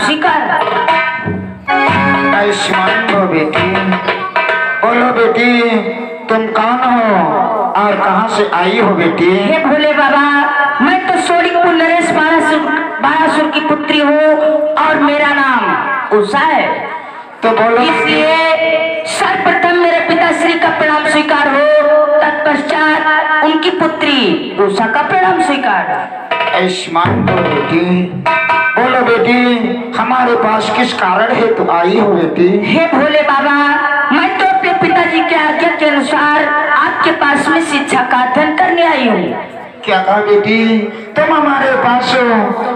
स्वीकार। आयुष्मान हो बेटी। बोलो बेटी, तुम कौन हो और कहाँ से आई हो बेटी? हे भोले बाबा, मैं तो सोनिकपुर नरेश बारासुर की पुत्री हूँ और मेरा नाम उषा है। तो बोलो, इसलिए सर्वप्रथम मेरे पिताश्री का प्रणाम स्वीकार हो, तत्पश्चात उनकी पुत्री उषा का प्रणाम स्वीकार। आयुष्मान हो बेटी। बोलो बेटी, हमारे पास किस कारण है तो आई हो बेटी? हे भोले बाबा, मैं तो अपने पिताजी के आज्ञा के अनुसार आपके पास में शिक्षा का अध्ययन करने आई हूँ। क्या कहा बेटी, तुम हमारे पास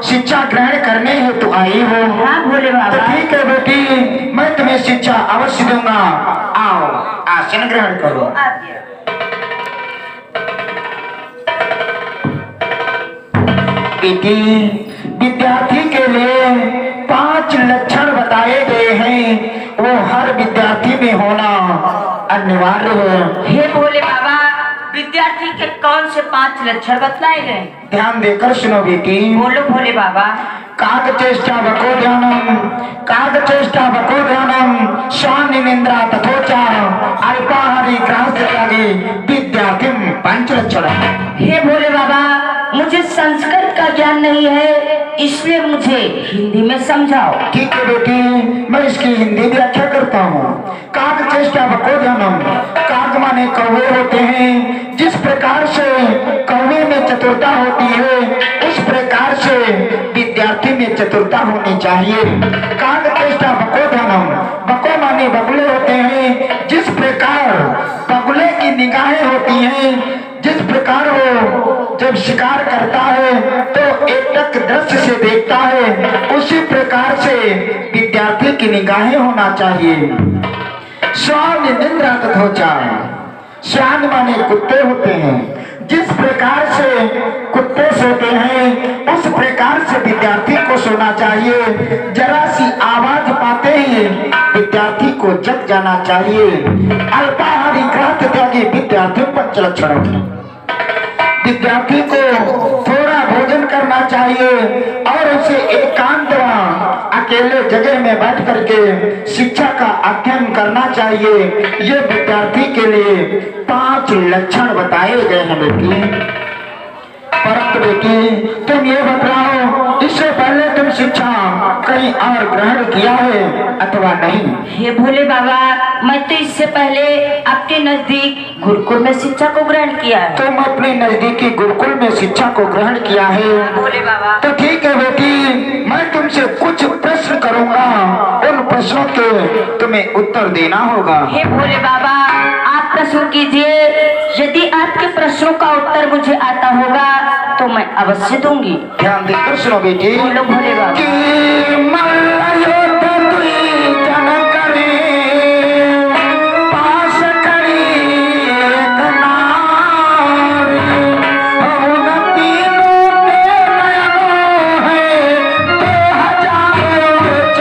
शिक्षा ग्रहण करने है तो आई हो? हाँ भोले तो बाबा। ठीक है बेटी, मैं तुम्हें शिक्षा अवश्य दूंगा। आओ आसन ग्रहण करो। बेटी, विद्यार्थी के लिए 5 लक्षण बताए गए हैं, वो हर विद्यार्थी में होना अनिवार्य है। हे भोले बाबा, विद्यार्थी के कौन से 5 लक्षण बतलाए गए? ध्यान देकर सुनो बेटी। बोलो भोले बाबा। कागचेष्टा वको ध्यानम, कागचेष्टा वको ध्यानम, स्वान निंद्रा तथोचा, अल्पाहारी ग्रास त्यागी, विद्यार्थिम 5 लक्षण। हे भोले बाबा, मुझे संस्कृत का ज्ञान नहीं है, इसलिए मुझे हिंदी में समझाओ। ठीक है बेटी, मैं इसकी हिंदी व्याख्या करता हूँ। काग चेष्टा वको ध्यानम, काग माने कौवे होते हैं। जिस प्रकार से कौवे में चतुरता होती है, उस प्रकार से विद्यार्थी में चतुरता होनी चाहिए। काग चेष्टा वको ध्यानम, वको माने बगुले होते हैं। जिस प्रकार बगुले की निगाहें होती हैं, जिस प्रकार वो जब शिकार करता है तो एकटक दृष्टि से देखता है, उसी प्रकार से विद्यार्थी की निगाहें होना चाहिए। श्वान निंद्रा तथोचा, श्वान माने कुत्ते होते हैं। जिस प्रकार से कुत्ते सोते हैं, उस प्रकार से विद्यार्थी को सोना चाहिए। जरा सी आवाज पाते ही विद्यार्थी को जग जाना चाहिए। अल्पाहारी ग्रास त्यागी, विद्यार्थी 5 लक्षण। विद्यार्थी को थोड़ा भोजन करना चाहिए और उसे एकांत अकेले जगह में बैठ करके शिक्षा का अध्ययन करना चाहिए। ये विद्यार्थी के लिए 5 लक्षण बताए गए हैं बेटी। परंतु बेटी, तुम ये बताओ, इससे पहले तुम शिक्षा कहीं और ग्रहण किया है अथवा नहीं? हे भोले बाबा, मैं तो इससे पहले अपने नजदीक गुरुकुल में शिक्षा को ग्रहण किया है। तुम अपने नजदीकी गुरुकुल में शिक्षा को ग्रहण किया है? भोले बाबा। तो ठीक है बेटी, मैं तुमसे कुछ प्रश्न करूंगा, उन प्रश्नों के तुम्हें उत्तर देना होगा। हे भोले बाबा, आप प्रश्न कीजिए। यदि आपके प्रश्नों का उत्तर मुझे आता होगा तो मैं अवश्य दूंगी। ध्यान देकर सुनो बेटी। बोलो भोले बाबा। कि मल्लयुद्ध दुई जन करे, पास करी एक नारी, उन तीनों के नयनों है 2004।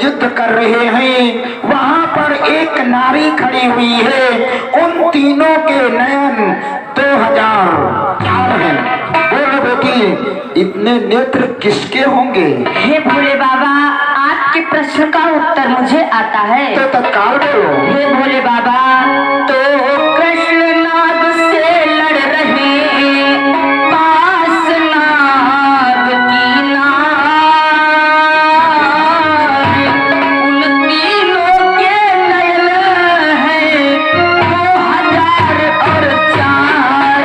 युद्ध कर रहे हैं, वहां पर एक नारी खड़ी हुई है। उन तीनों के नयन 2004 हैं। बोलो बेटी, इतने नेत्र किसके होंगे? हे भोले बाबा, आपके प्रश्न का उत्तर मुझे आता है। तो तत्काल बोलो। हे भोले बाबा, तो कृष्ण नाग से लड़ रहे, पास नाग की नाग, उन तीनों के नयन हैं 2004।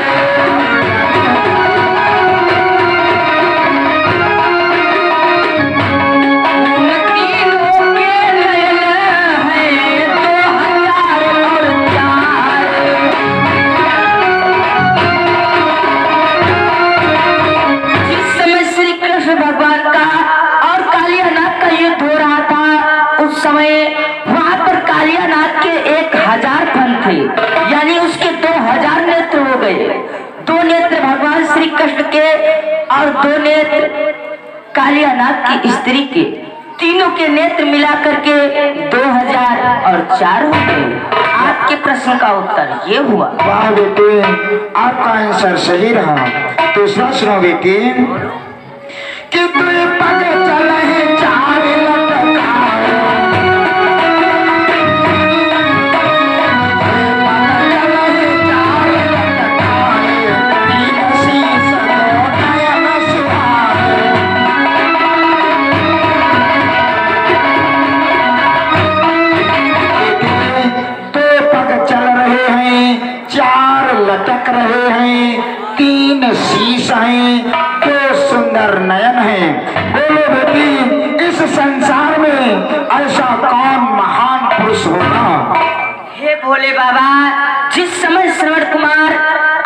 उन तीनों के नयन हैं 2004। जिस समय श्री कृष्ण भगवान का और कालियानाग का युद्ध हो रहा था, उस समय वहां पर कालियानाग के 1000 फन थे, यानी उसके 2000 नेत्र हो गए। 2 नेत्र भगवान श्री कृष्ण के और 2 नेत्र कालियानाथ की स्त्री के, तीनों के नेत्र मिलाकर के 2004 हो गए। आपके प्रश्न का उत्तर ये हुआ। वाह बेटे, आपका आंसर सही रहा। दूसरा सुनो बेटी कि तू पग चल है 4 लटकाए, लटक रहे हैं, 3 शीश हैं, 2 सुंदर नयन हैं। बोलो बेटी, इस संसार में ऐसा कौन महान पुरुष होगा? हे भोले बाबा, जिस समय श्रवण कुमार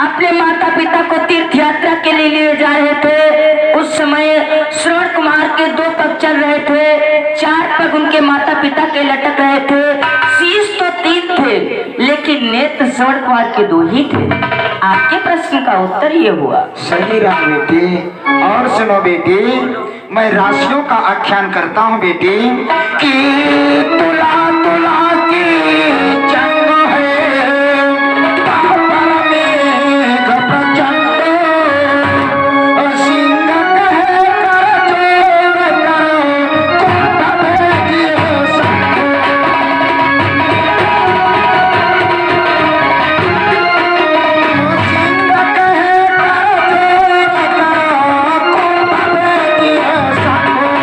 अपने माता पिता को तीर्थ यात्रा के लिए ले जा रहे थे, उस समय श्रवण कुमार के 2 पग चल रहे थे, 4 पग उनके माता पिता के लटक रहे थे, शीश तो 3 थे, लेकिन नेत्र श्रवण कुमार के 2 ही थे। आपके प्रश्न का उत्तर ये हुआ। सही रहा बेटी। और सुनो बेटी, मैं राशियों का आख्यान करता हूँ बेटी कि तुला तुला की जंग है, पापर मेघ प्रचंड, सिंह कहे कर जोर कर, कुंभ भेजिए संग।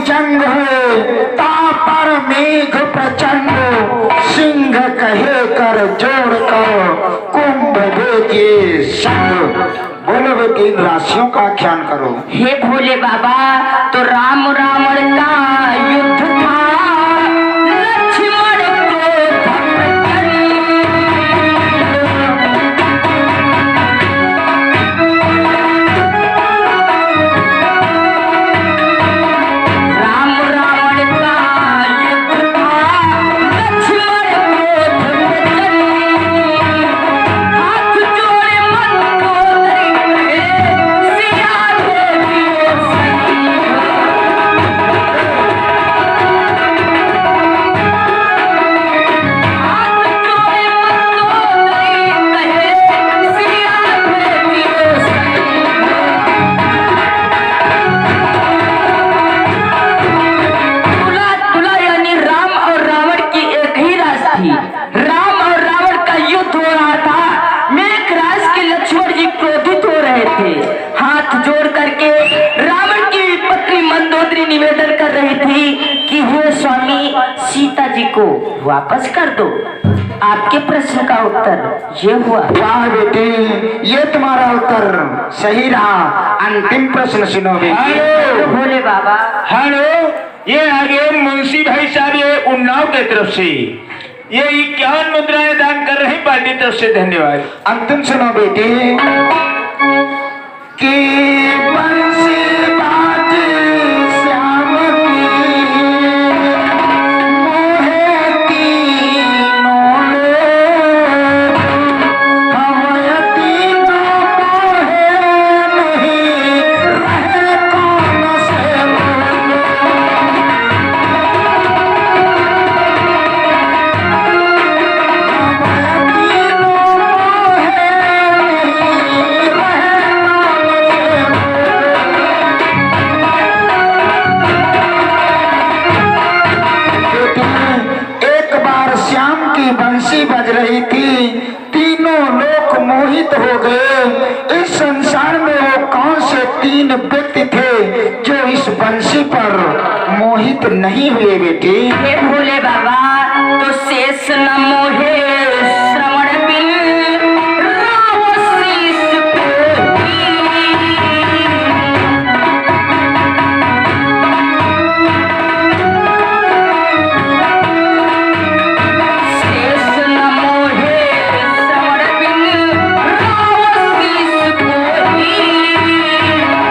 जंग है तापर मेघ प्रचंड, सिंह कहे कर जोड़ कर, कुंभ भेजिए संग। बोलो बेटी, इन राशियों का आख्यान करो। हे भोले बाबा, तो राम रावण का युद्ध था, लक्ष्मण को धर्मचंद। राम रावण का युद्ध था, लक्ष्मण को धर्मचंद। हाथ जोड़े मंदोदरी, सिया देवी सखी। राम और रावण का युद्ध हो रहा था। मेघराज के लक्ष्मण जी क्रोधित हो रहे थे। हाथ जोड़ करके रावण की पत्नी मंदोदरी निवेदन कर रही थी कि हे स्वामी, सीता जी को वापस कर दो। आपके प्रश्न का उत्तर ये हुआ। वाह बेटी, ये तुम्हारा उत्तर सही रहा। अंतिम प्रश्न सुनो बेटी। हेलो भोले बाबा। हेलो, ये आगे मुंशी भाई साहब, ये उन्नाव की तरफ से ये 51 मुद्राएं दान कर रहे हैं, पार्टी तरफ से धन्यवाद। अंतिम सुनो बेटी कि बंसी बाजी श्याम की, मोहे तीनों लोग, हमें तीनों मोहे नहीं, रहे कौन से लोग। बंसी बज रही थी, तीनों लोग मोहित हो गए। इस संसार में वो कौन से 3 व्यक्ति थे जो इस बंसी पर मोहित नहीं हुए बेटी? हे भोले बाबा, तो शेष न मोहे श्रवण बिन, राव शीश कोई। शेष न मोहे श्रवण बिन, राव शीश कोई।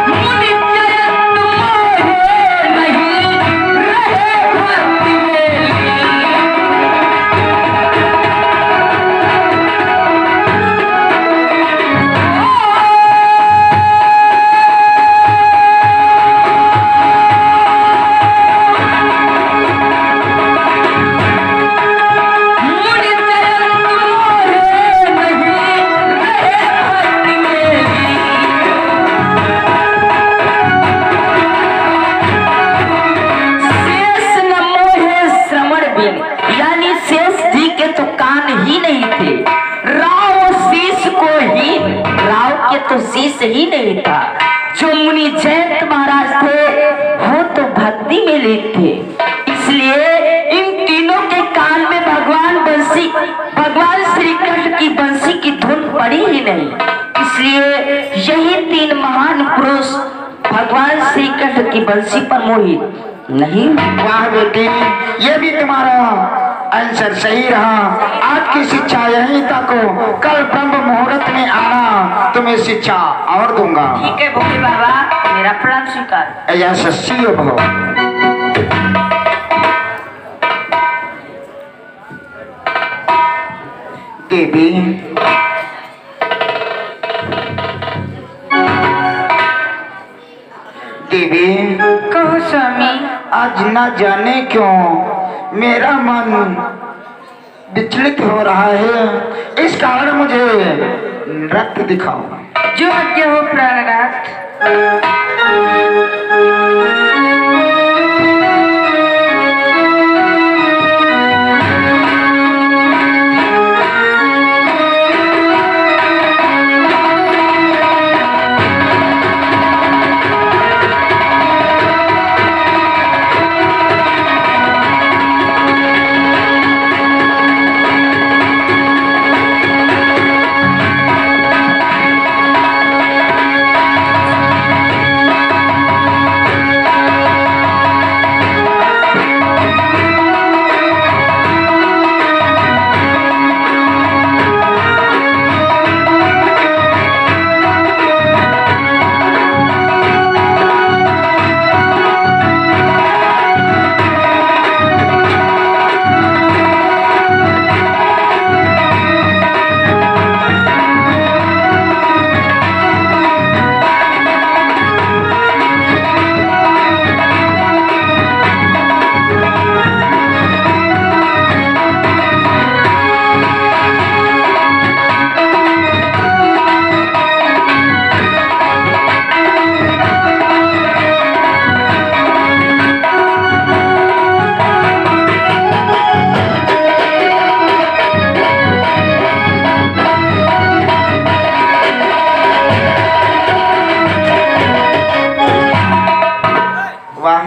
मुनि जयत मोहे नहीं, रहे भक्ति मेली। से ही नहीं था। जो मुनि जयंत महाराज थे वो तो भक्ति में लीन थे, इसलिए इन तीनों के कान में भगवान श्री कृष्ण की बंसी की धुन पड़ी ही नहीं। इसलिए यही तीन महान पुरुष भगवान श्री कृष्ण की बंसी पर मोहित नहीं। वाह बेटी, ये भी तुम्हारा आंसर सही रहा। आज की शिक्षा यहीं तक हो, कल ब्रह्म मुहूर्त में आना, तुम्हें शिक्षा और दूंगा। ठीक है भोले बाबा, मेरा प्रणाम स्वीकार। यशस्वी भव। देवी, देवी, कहो स्वामी। आज न जाने क्यों मेरा मन विचलित हो रहा है, इस कारण मुझे नृत्य दिखाओ। जो आज्ञा हो प्राणनाथ।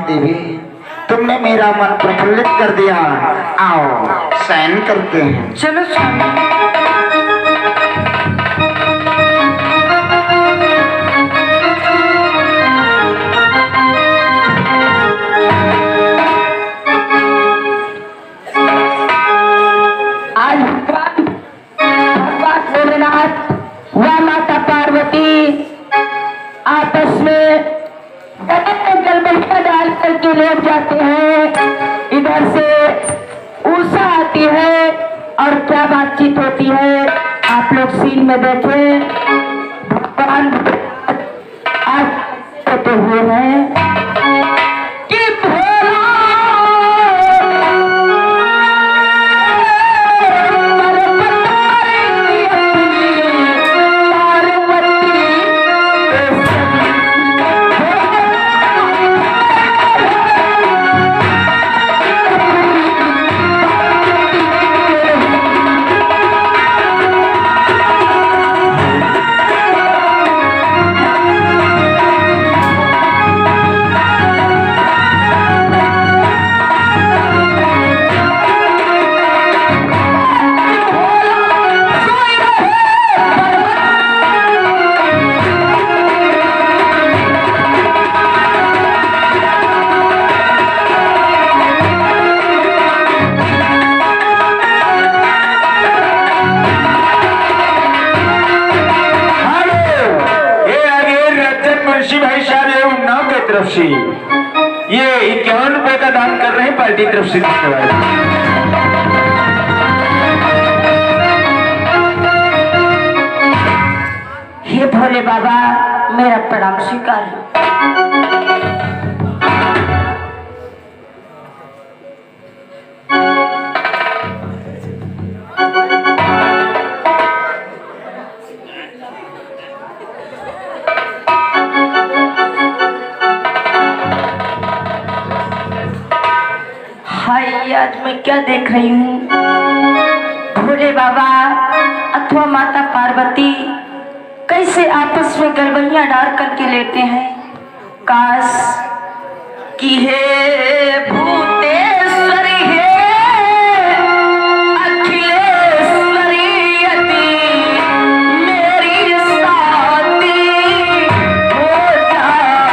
देवी, तुमने मेरा मन प्रफुल्लित कर दिया। आओ शयन करते हैं। चलो स्वामी। आज भगवान भोलेनाथ व माता पार्वती आपस में जलबंका डाल करके लेट जाते हैं। इधर से उषा आती है और क्या बातचीत होती है आप लोग सीन में देखें। भगवान आज होते हुए हैं कि भोला तरफ से ये 51 रुपए का दान कर रहे हैं पार्टी तरफ से। हे भोले बाबा, मेरा प्रणाम स्वीकार। आज मैं क्या देख रही हूँ? भोले बाबा अथवा माता पार्वती कैसे आपस में गड़बड़ियां डाल करके लेते हैं। काश कि हे भूतेश्वरी हे अखिलेश्वरी यदि मेरी शादी हो जाती।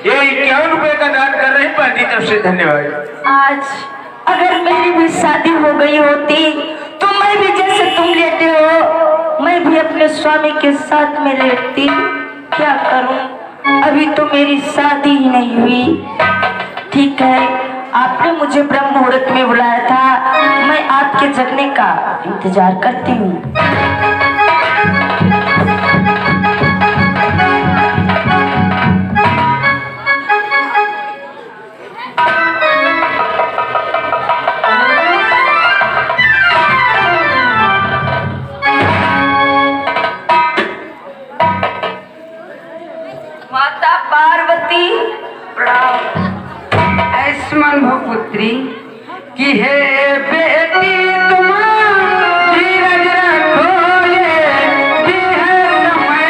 ये 51 रुपए का दान कर रहे हैं पार्टी तरफ से, धन्यवाद। आज अगर मेरी भी शादी हो गई होती तो मैं भी जैसे तुम लेटे हो मैं भी अपने स्वामी के साथ में लेटती। क्या करूं, अभी तो मेरी शादी ही नहीं हुई। ठीक है, आपने मुझे ब्रह्म मुहूर्त में बुलाया था, मैं आपके जगने का इंतजार करती हूँ। माता पार्वती प्रणाम। आयुष्मान भवपुत्री की हे बेटी तुम धीरज रखो, ये भी है समय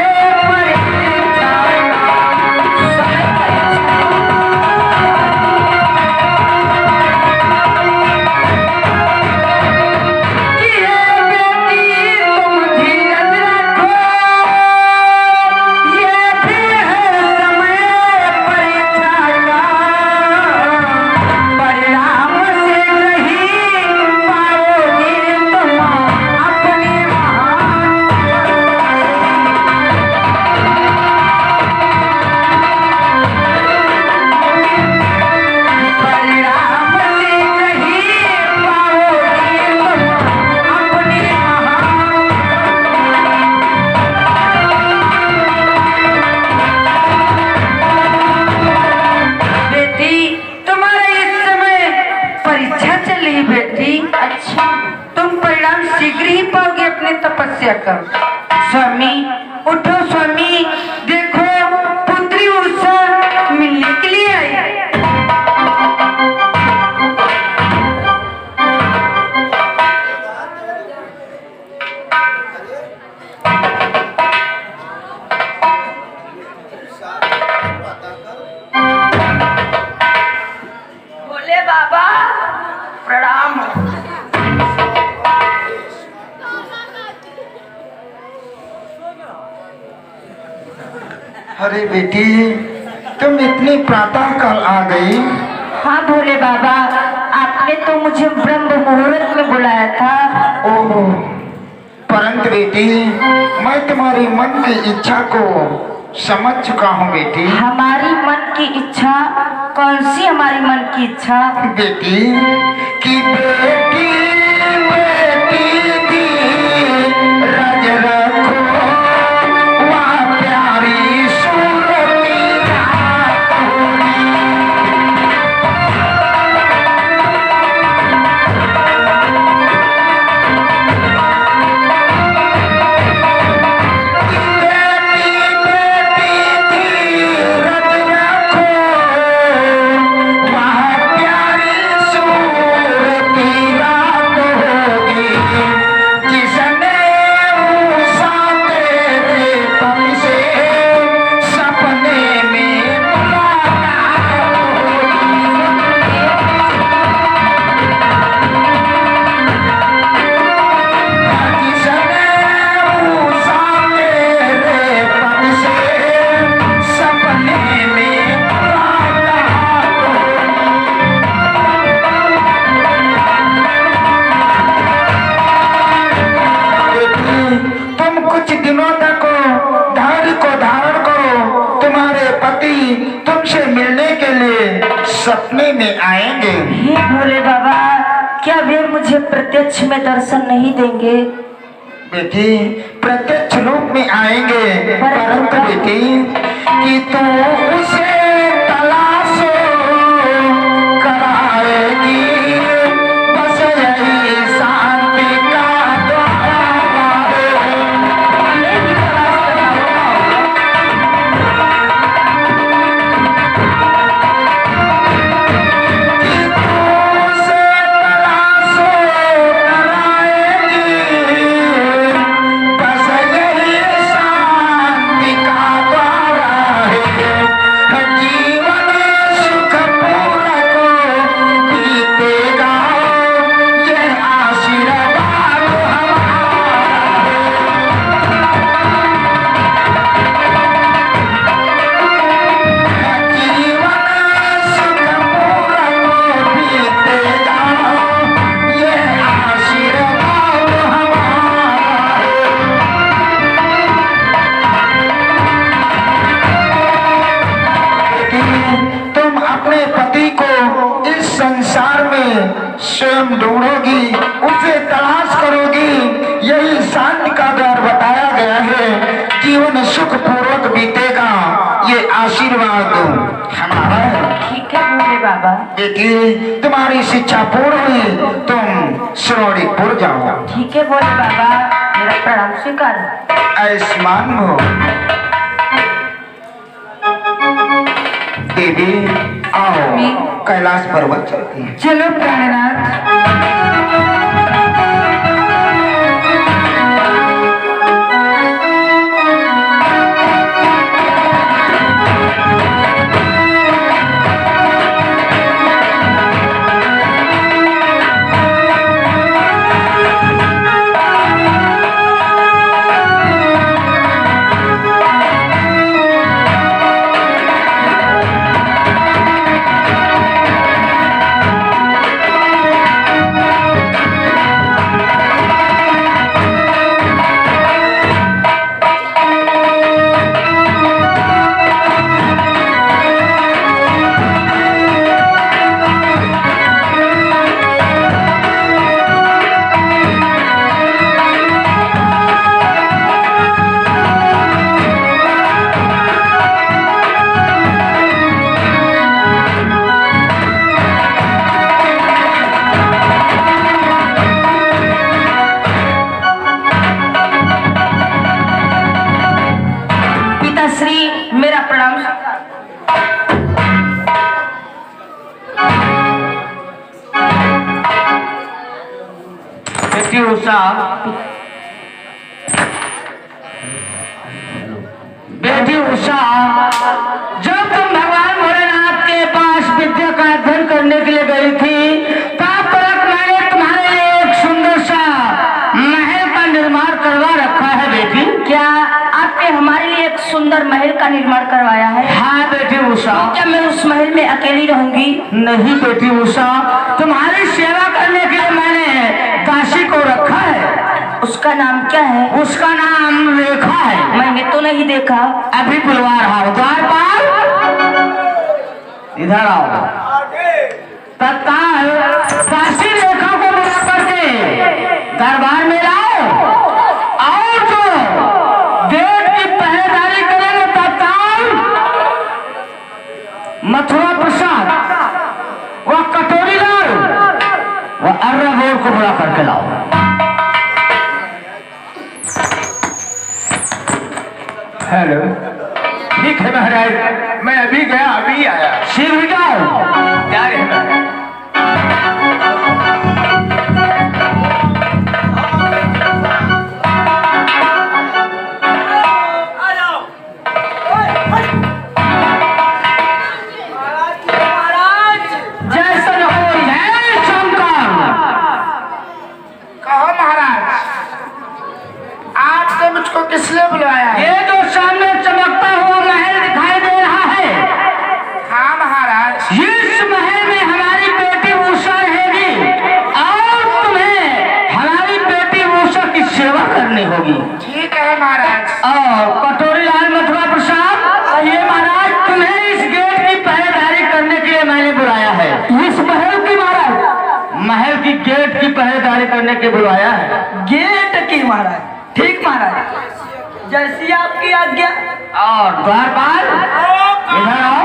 परीक्षा। की हे बेटी तुम धीरज रखो, ये भी है समय परीक्षा का। परिणाम शीघ्र ही पाओगे तुम अपने महान। परिणाम शीघ्र ही पाओगे तुम अपने महान। बेटी तुम्हारा इस समय परीक्षा चल रही बेटी। अच्छा, तुम परिणाम शीघ्र ही पाओगे अपने तपस्या का। स्वामी उठो, स्वामी देखो पुत्री उषा मिलने के लिए आई। भोले बाबा प्रणाम। अरे बेटी, तुम इतनी प्रातः काल आ गई। हाँ भोले बाबा, आपने तो मुझे ब्रह्म मुहूर्त में बुलाया था। ओह, परंतु बेटी मैं तुम्हारी मन की इच्छा को समझ चुका हूँ बेटी। हमारी मन की इच्छा? कौन सी हमारी मन की इच्छा? बेटी की बेटी बेटी दी रज रखो, वहाँ प्यारी सूरती रात होगी। रज रखो, वहाँ प्यारी सूरती रात सपने में आएंगे। हे भोले बाबा, क्या वे मुझे प्रत्यक्ष में दर्शन नहीं देंगे? बेटी प्रत्यक्ष रूप में आएंगे, परंतु बेटी कि तू उसे तलाश कराएगी, बस यही शांति का द्वार है। कि तू उसे तलाश कराएगी, बस यही शांति का द्वार है। जीवन सुखपूर्वक बीतेगा, यह आशीर्वाद हमारा है। जीवन सुखपूर्वक बीतेगा, यह आशीर्वाद हमारा है। तुम अपने पति को इस संसार में स्वयं ढूंढोगी, उसे तलाश करोगी, यही शांति का द्वार बताया गया है। जीवन सुख पूर्वक बीतेगा, ये आशीर्वाद हमारा है। ठीक है भोले बाबा। बेटी तुम्हारी शिक्षा पूर्ण हुई, तुम श्रोणीपुर जाओ। ठीक है भोले बाबा, मेरा प्रणाम स्वीकार। आयुष्मान हो। देवी आओ, कैलाश पर्वत चलती है। चलो प्राणनाथ। पिताश्री, मेरा प्रणाम। बेटी उषा, बेटी उषा, जब तुम भगवान भोलेनाथ के पास विद्या का अध्ययन करने के लिए गई थी, तब तक मैंने तुम्हारे लिए एक सुंदर सा महल का निर्माण करवा रखा है बेटी। क्या आपने हमारे लिए एक सुंदर महल का निर्माण करवाया है? हाँ बेटी उषा। क्या मैं उस महल में अकेली रहूंगी? नहीं बेटी उषा, तुम्हारी सेवा करने के लिए मैंने दासी को रखा है। उसका नाम क्या है? उसका नाम रेखा है। मैंने तो नहीं देखा। अभी बुलवा रहा हूँ, द्वार पर इधर आओ। तत्काल दासी रेखा को बुला करके दरबार में लाओ, और जो गेट की पहरेदारी करेंगे तत्काल मथुरा प्रसाद, वह कटोरी लाओ, वह अर्रबोर को बुला करके लाओ। हेलो, ठीक है महाराज, मैं अभी गया अभी आया। शीघ्र जाओ। जा रहे हैं। जैसन हो जय शंकर। कहो महाराज, आपने मुझको किस लिए बुलाया है? ये जो सामने चमकता हुआ महल दिखाई दे रहा है, हाँ महाराज। इस महल में हमारे करने के बुलाया है? गेट की महाराज। ठीक महाराज, जैसी आपकी आज्ञा। और द्वारपाल इधर आओ।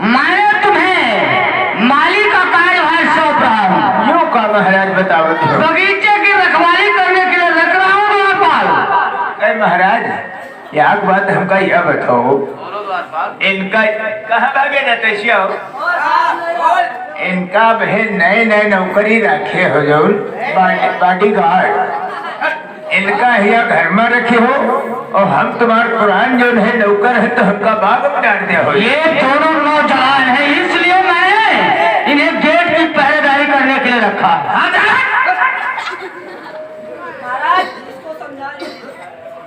मैंने तुम्हें माली का कार्यभार सौंप रहा हूँ। यूँ का महाराज बताओ। बगीचे की रखवाली करने के लिए रख रहा हूँ द्वारपाल। अरे महाराज, एक बात हमका यह बताओ, इनका कहाँ भागे जाते सियाओ? इनका बहन नए नए नौकरी रखे हो जो बॉडी गार्ड, इनका यहाँ घर में रखे हो और हम तुम्हारे पुरान जो है नौकर है तो हमका बाग में डाल दिया हो। ये दोनों नौजवान हैं, इसलिए मैंने इन्हें गेट की पहरेदारी करने के लिए रखा।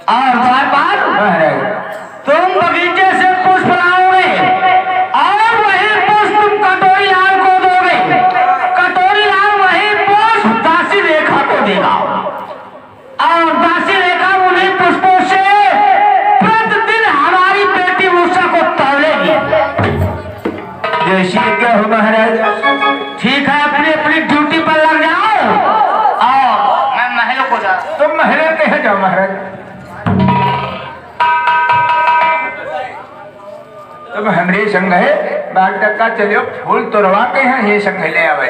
और द्वारपाल, तुम बगीचे से पुष्प लाओगे और वही पुष्प तुम कटोरी लाल को दोगे। कटोरी लाल वही पुष्प दासी रेखा को देगा और दासी रेखा उन्हीं पुष्पों से प्रतिदिन हमारी बेटी उषा को तौलेगी। जैसी क्या हो महाराज? ठीक है, अपनी अपनी ड्यूटी पर लग जाओ और मैं महलों को जा। तुम महल कहे जाओ महाराज? तुम हमरे संग है बाग टक्का चलो, फूल तोड़वा के हैं ये संग ले आवे।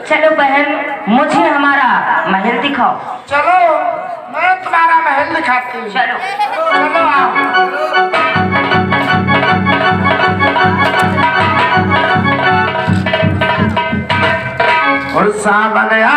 चलो बहन, मुझे हमारा महल दिखाओ। चलो मैं तुम्हारा महल दिखाती हूँ। चलो चलो आओ। और सा गया